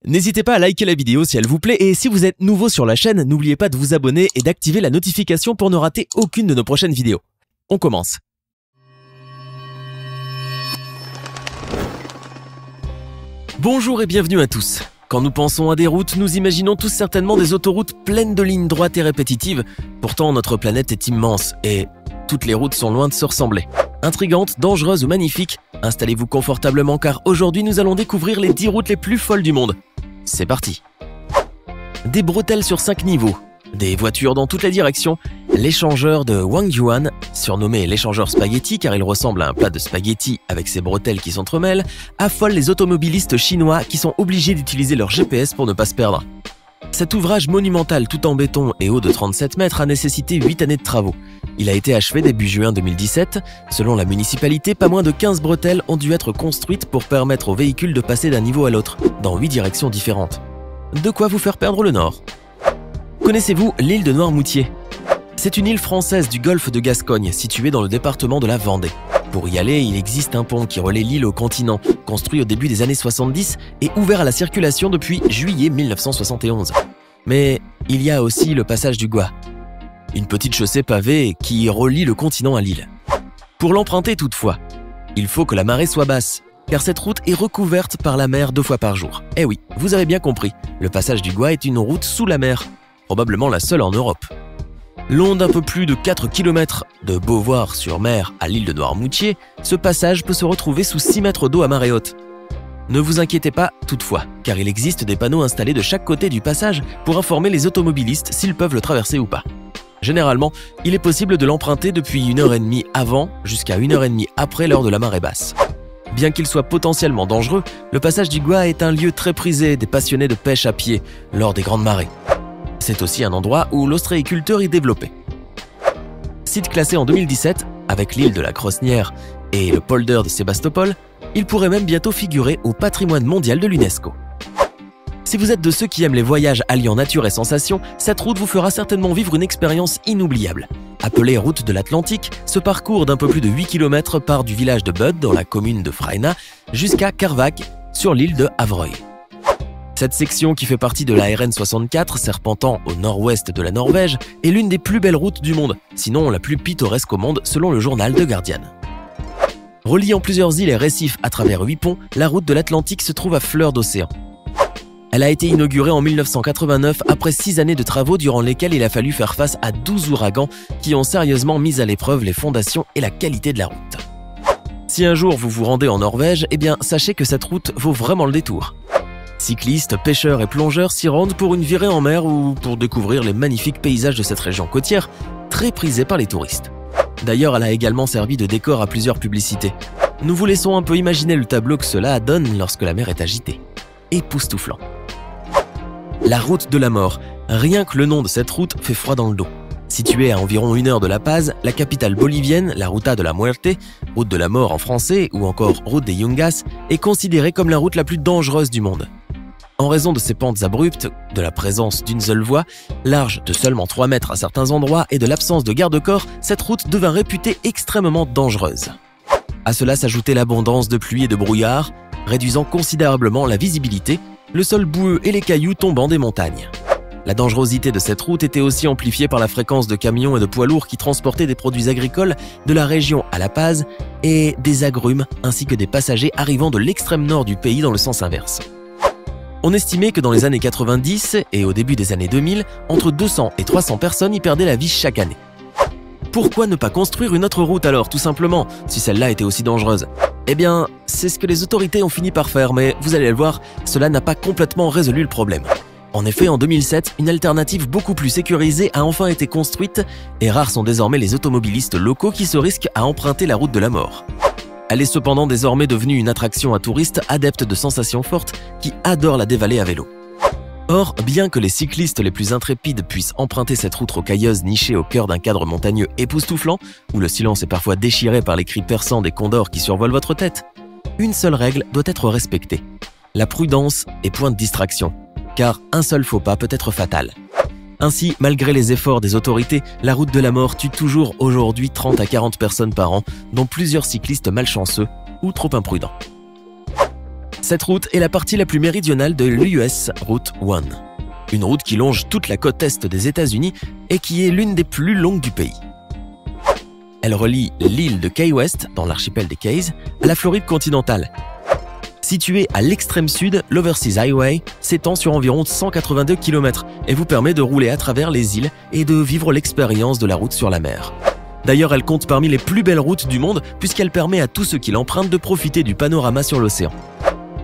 N'hésitez pas à liker la vidéo si elle vous plaît et si vous êtes nouveau sur la chaîne, n'oubliez pas de vous abonner et d'activer la notification pour ne rater aucune de nos prochaines vidéos. On commence. Bonjour et bienvenue à tous. Quand nous pensons à des routes, nous imaginons tous certainement des autoroutes pleines de lignes droites et répétitives. Pourtant, notre planète est immense et toutes les routes sont loin de se ressembler. Intrigantes, dangereuses ou magnifiques, installez-vous confortablement car aujourd'hui nous allons découvrir les 10 routes les plus folles du monde. C'est parti. Des bretelles sur 5 niveaux, des voitures dans toutes les directions, l'échangeur de Wang Yuan, surnommé l'échangeur spaghetti car il ressemble à un plat de spaghetti avec ses bretelles qui s'entremêlent, affole les automobilistes chinois qui sont obligés d'utiliser leur GPS pour ne pas se perdre. Cet ouvrage monumental tout en béton et haut de 37 mètres a nécessité 8 années de travaux. Il a été achevé début juin 2017. Selon la municipalité, pas moins de 15 bretelles ont dû être construites pour permettre aux véhicules de passer d'un niveau à l'autre, dans 8 directions différentes. De quoi vous faire perdre le nord. Connaissez-vous l'île de Noirmoutier? C'est une île française du golfe de Gascogne, située dans le département de la Vendée. Pour y aller, il existe un pont qui relie l'île au continent, construit au début des années 70 et ouvert à la circulation depuis juillet 1971. Mais il y a aussi le passage du Gua, une petite chaussée pavée qui relie le continent à l'île. Pour l'emprunter toutefois, il faut que la marée soit basse, car cette route est recouverte par la mer 2 fois par jour. Eh oui, vous avez bien compris, le passage du Gua est une route sous la mer, probablement la seule en Europe. Long d'un peu plus de 4 km de Beauvoir-sur-Mer à l'île de Noirmoutier, ce passage peut se retrouver sous 6 mètres d'eau à marée haute. Ne vous inquiétez pas toutefois, car il existe des panneaux installés de chaque côté du passage pour informer les automobilistes s'ils peuvent le traverser ou pas. Généralement, il est possible de l'emprunter depuis 1h30 avant jusqu'à 1h30 après l'heure de la marée basse. Bien qu'il soit potentiellement dangereux, le passage du Gua est un lieu très prisé des passionnés de pêche à pied lors des grandes marées. C'est aussi un endroit où l'ostréiculteur est développé. Site classé en 2017, avec l'île de la Crosnière et le polder de Sébastopol, il pourrait même bientôt figurer au patrimoine mondial de l'UNESCO. Si vous êtes de ceux qui aiment les voyages alliant nature et sensations, cette route vous fera certainement vivre une expérience inoubliable. Appelée route de l'Atlantique, ce parcours d'un peu plus de 8 km part du village de Bud, dans la commune de Fræna, jusqu'à Karvak, sur l'île de Havrøy. Cette section, qui fait partie de la RN 64, serpentant au nord-ouest de la Norvège, est l'une des plus belles routes du monde, sinon la plus pittoresque au monde selon le journal The Guardian. Reliant plusieurs îles et récifs à travers 8 ponts, la route de l'Atlantique se trouve à fleur d'océan. Elle a été inaugurée en 1989 après 6 années de travaux durant lesquels il a fallu faire face à 12 ouragans qui ont sérieusement mis à l'épreuve les fondations et la qualité de la route. Si un jour vous vous rendez en Norvège, eh bien sachez que cette route vaut vraiment le détour. Cyclistes, pêcheurs et plongeurs s'y rendent pour une virée en mer ou pour découvrir les magnifiques paysages de cette région côtière, très prisée par les touristes. D'ailleurs, elle a également servi de décor à plusieurs publicités. Nous vous laissons un peu imaginer le tableau que cela donne lorsque la mer est agitée. Époustouflant. La route de la mort. Rien que le nom de cette route fait froid dans le dos. Située à environ 1 heure de La Paz, la capitale bolivienne, la Ruta de la Muerte, route de la mort en français ou encore route des Yungas, est considérée comme la route la plus dangereuse du monde. En raison de ses pentes abruptes, de la présence d'une seule voie, large de seulement 3 mètres à certains endroits et de l'absence de garde-corps, cette route devint réputée extrêmement dangereuse. À cela s'ajoutait l'abondance de pluie et de brouillard, réduisant considérablement la visibilité, le sol boueux et les cailloux tombant des montagnes. La dangerosité de cette route était aussi amplifiée par la fréquence de camions et de poids lourds qui transportaient des produits agricoles de la région à La Paz et des agrumes ainsi que des passagers arrivant de l'extrême nord du pays dans le sens inverse. On estimait que dans les années 90 et au début des années 2000, entre 200 et 300 personnes y perdaient la vie chaque année. Pourquoi ne pas construire une autre route alors, tout simplement, si celle-là était aussi dangereuse? Eh bien, c'est ce que les autorités ont fini par faire, mais vous allez le voir, cela n'a pas complètement résolu le problème. En effet, en 2007, une alternative beaucoup plus sécurisée a enfin été construite et rares sont désormais les automobilistes locaux qui se risquent à emprunter la route de la mort. Elle est cependant désormais devenue une attraction à touristes adeptes de sensations fortes qui adorent la dévaler à vélo. Or, bien que les cyclistes les plus intrépides puissent emprunter cette route rocailleuse nichée au cœur d'un cadre montagneux époustouflant, où le silence est parfois déchiré par les cris perçants des condors qui survolent votre tête, une seule règle doit être respectée. La prudence est point de distraction, car un seul faux pas peut être fatal. Ainsi, malgré les efforts des autorités, la route de la mort tue toujours aujourd'hui 30 à 40 personnes par an, dont plusieurs cyclistes malchanceux ou trop imprudents. Cette route est la partie la plus méridionale de l'US Route 1, une route qui longe toute la côte est des États-Unis et qui est l'une des plus longues du pays. Elle relie l'île de Key West, dans l'archipel des Keys, à la Floride continentale. Située à l'extrême sud, l'Overseas Highway s'étend sur environ 182 km et vous permet de rouler à travers les îles et de vivre l'expérience de la route sur la mer. D'ailleurs, elle compte parmi les plus belles routes du monde puisqu'elle permet à tous ceux qui l'empruntent de profiter du panorama sur l'océan.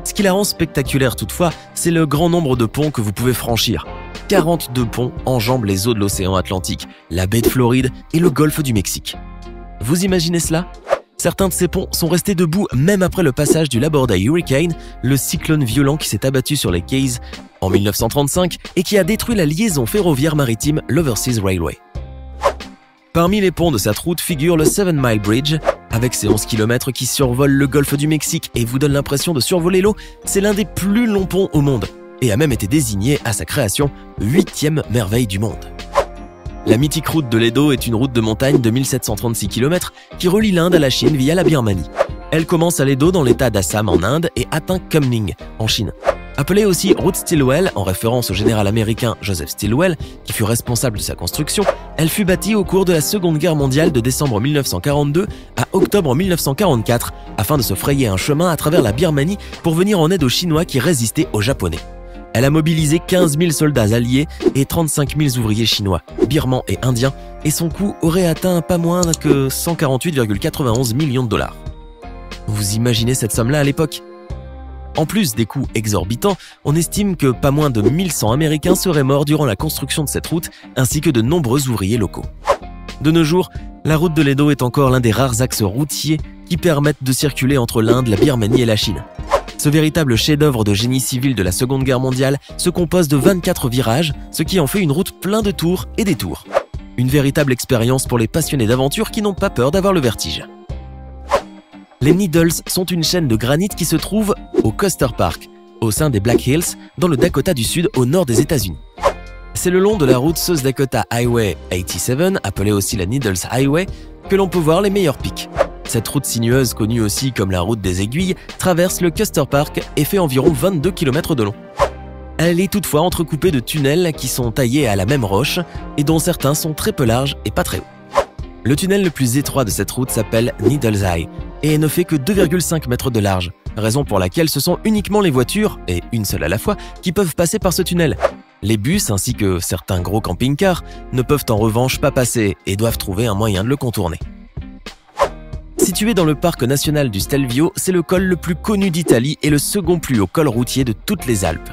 Ce qui la rend spectaculaire toutefois, c'est le grand nombre de ponts que vous pouvez franchir. 42 ponts enjambent les eaux de l'océan Atlantique, la baie de Floride et le golfe du Mexique. Vous imaginez cela ? Certains de ces ponts sont restés debout même après le passage du Labor Day Hurricane, le cyclone violent qui s'est abattu sur les Keys en 1935 et qui a détruit la liaison ferroviaire maritime l'Overseas Railway. Parmi les ponts de cette route figure le 7 Mile Bridge. Avec ses 11 km qui survolent le golfe du Mexique et vous donne l'impression de survoler l'eau, c'est l'un des plus longs ponts au monde et a même été désigné à sa création 8e merveille du monde. La mythique route de l'Edo est une route de montagne de 1736 km qui relie l'Inde à la Chine via la Birmanie. Elle commence à l'Edo dans l'état d'Assam en Inde et atteint Kunming en Chine. Appelée aussi route Stilwell en référence au général américain Joseph Stilwell qui fut responsable de sa construction, elle fut bâtie au cours de la Seconde Guerre mondiale de décembre 1942 à octobre 1944 afin de se frayer un chemin à travers la Birmanie pour venir en aide aux Chinois qui résistaient aux Japonais. Elle a mobilisé 15 000 soldats alliés et 35 000 ouvriers chinois, birmans et indiens, et son coût aurait atteint pas moins que 148,91 millions de dollars. Vous imaginez cette somme-là à l'époque ? En plus des coûts exorbitants, on estime que pas moins de 1100 Américains seraient morts durant la construction de cette route, ainsi que de nombreux ouvriers locaux. De nos jours, la route de l'Edo est encore l'un des rares axes routiers qui permettent de circuler entre l'Inde, la Birmanie et la Chine. Ce véritable chef-d'œuvre de génie civil de la Seconde Guerre mondiale se compose de 24 virages, ce qui en fait une route plein de tours et détours. Une véritable expérience pour les passionnés d'aventure qui n'ont pas peur d'avoir le vertige. Les Needles sont une chaîne de granit qui se trouve au Custer Park, au sein des Black Hills, dans le Dakota du Sud, au nord des États-Unis. C'est le long de la route South Dakota Highway 87, appelée aussi la Needles Highway, que l'on peut voir les meilleurs pics. Cette route sinueuse, connue aussi comme la route des aiguilles, traverse le Custer Park et fait environ 22 km de long. Elle est toutefois entrecoupée de tunnels qui sont taillés à la même roche et dont certains sont très peu larges et pas très hauts. Le tunnel le plus étroit de cette route s'appelle Needles Eye et ne fait que 2,5 mètres de large, raison pour laquelle ce sont uniquement les voitures, et une seule à la fois, qui peuvent passer par ce tunnel. Les bus ainsi que certains gros camping-cars ne peuvent en revanche pas passer et doivent trouver un moyen de le contourner. Situé dans le parc national du Stelvio, c'est le col le plus connu d'Italie et le second plus haut col routier de toutes les Alpes.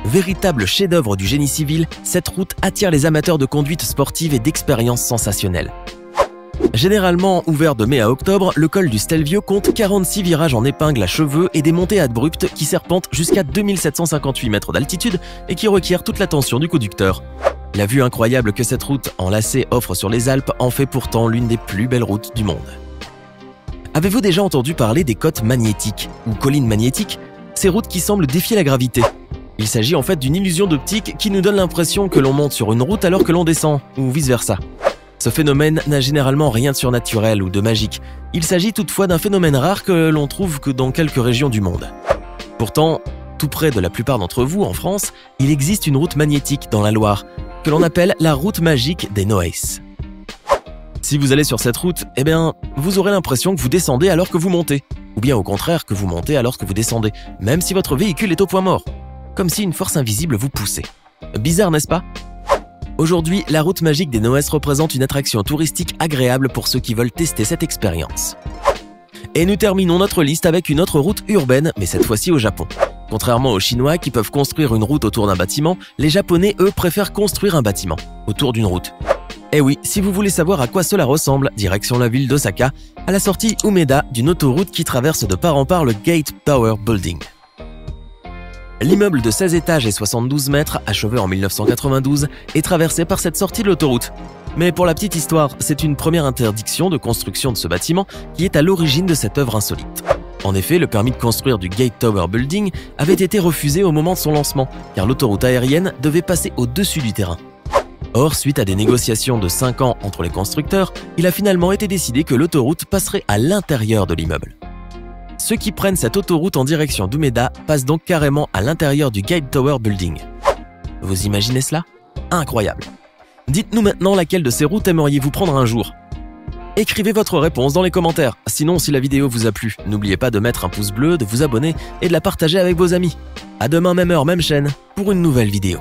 Véritable chef-d'œuvre du génie civil, cette route attire les amateurs de conduite sportive et d'expériences sensationnelles. Généralement ouvert de mai à octobre, le col du Stelvio compte 46 virages en épingle à cheveux et des montées abruptes qui serpentent jusqu'à 2758 mètres d'altitude et qui requièrent toute l'attention du conducteur. La vue incroyable que cette route en lacet offre sur les Alpes en fait pourtant l'une des plus belles routes du monde. Avez-vous déjà entendu parler des côtes magnétiques ou collines magnétiques? Ces routes qui semblent défier la gravité. Il s'agit en fait d'une illusion d'optique qui nous donne l'impression que l'on monte sur une route alors que l'on descend, ou vice-versa. Ce phénomène n'a généralement rien de surnaturel ou de magique. Il s'agit toutefois d'un phénomène rare que l'on trouve que dans quelques régions du monde. Pourtant, tout près de la plupart d'entre vous en France, il existe une route magnétique dans la Loire, que l'on appelle la route magique des Noailles. Si vous allez sur cette route, eh bien, vous aurez l'impression que vous descendez alors que vous montez. Ou bien au contraire que vous montez alors que vous descendez, même si votre véhicule est au point mort. Comme si une force invisible vous poussait. Bizarre, n'est-ce pas? Aujourd'hui, la route magique des Noailles représente une attraction touristique agréable pour ceux qui veulent tester cette expérience. Et nous terminons notre liste avec une autre route urbaine, mais cette fois-ci au Japon. Contrairement aux Chinois qui peuvent construire une route autour d'un bâtiment, les Japonais, eux, préfèrent construire un bâtiment autour d'une route. Eh oui, si vous voulez savoir à quoi cela ressemble, direction la ville d'Osaka, à la sortie Umeda d'une autoroute qui traverse de part en part le Gate Tower Building. L'immeuble de 16 étages et 72 mètres, achevé en 1992, est traversé par cette sortie de l'autoroute. Mais pour la petite histoire, c'est une première interdiction de construction de ce bâtiment qui est à l'origine de cette œuvre insolite. En effet, le permis de construire du Gate Tower Building avait été refusé au moment de son lancement, car l'autoroute aérienne devait passer au-dessus du terrain. Or, suite à des négociations de 5 ans entre les constructeurs, il a finalement été décidé que l'autoroute passerait à l'intérieur de l'immeuble. Ceux qui prennent cette autoroute en direction d'Umeda passent donc carrément à l'intérieur du Gate Tower Building. Vous imaginez cela? Incroyable! Dites-nous maintenant laquelle de ces routes aimeriez-vous prendre un jour? Écrivez votre réponse dans les commentaires. Sinon, si la vidéo vous a plu, n'oubliez pas de mettre un pouce bleu, de vous abonner et de la partager avec vos amis. À demain, même heure, même chaîne, pour une nouvelle vidéo.